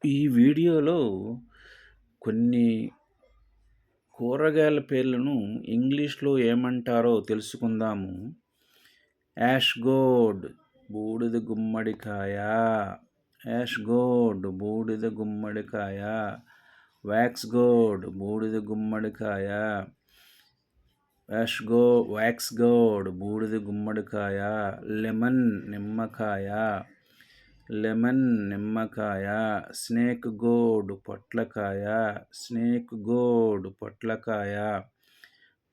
ఈ వీడియోలో కొన్ని కూరగాయల పేర్లను ఇంగ్లీష్‌లో ఏమంటారో తెలుసుకుందాము. యాష్‌గోర్డ్ బూడిద గుమ్మడికాయ, యాష్‌గోర్డ్ బూడిద గుమ్మడికాయ, వాక్స్‌గోర్డ్ బూడిద గుమ్మడికాయ, వాక్స్‌గోర్డ్ బూడిద గుమ్మడికాయ, నిమ్మకాయ, నిమ్మకాయ, స్నేక్ గోర్డ్ పొట్లకాయ,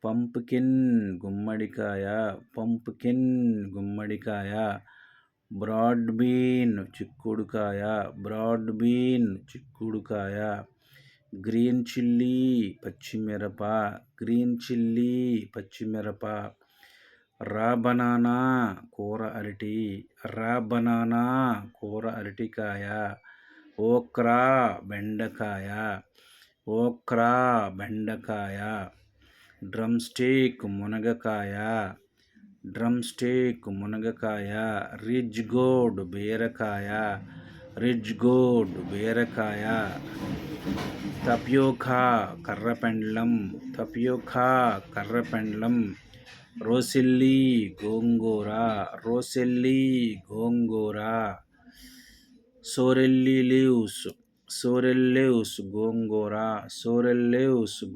పంప్కిన్ గుమ్మడికాయ, బ్రాడ్ బీన్ చిక్కుడుకాయ, గ్రీన్ చిల్లీ పచ్చిమిరప, రా బనానా కూర అరటికాయ, ఓక్రా బెండకాయ, డ్రమ్ స్టిక్ మునగకాయ, రిడ్జ్ గోర్డ్ బీరకాయ, టపియోకా కర్రపెండలం, రోసెల్లి గోంగూర, సోరెల్లి లీవ్స్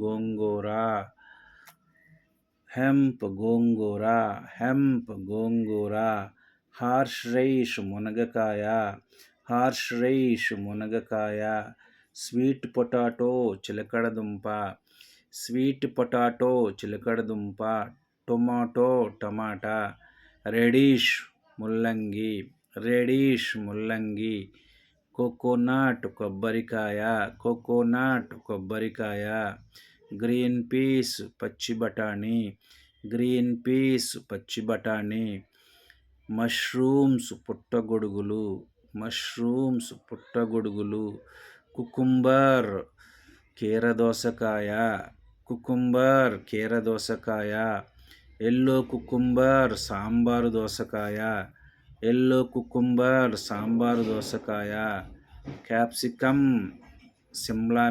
గోంగూర, హెంప్ గోంగూర, హార్స్ రైస్ మునగకాయ, స్వీట్ పొటాటో చిలకడదుంప, టమాటా, రెడిష్ ముల్లంగి, కోకోనట్ కొబ్బరికాయ, గ్రీన్ పీస్ పచ్చి బఠానీ, మష్రూమ్స్ పుట్టగొడుగులు, కుకుంబర్ కీరదోసకాయ, ఎల్లో కుకుంబర్ సాంబారు దోసకాయ, క్యాప్సికమ్ సిమ్లా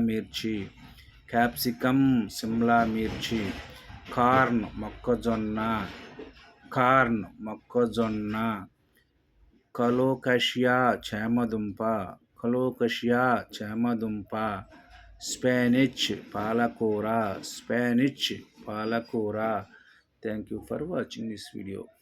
మిర్చి, కార్న్ మొక్కజొన్న, కలోకాషియా చామదుంప, స్పానిష్ పాలకూర. Thank you for watching this video.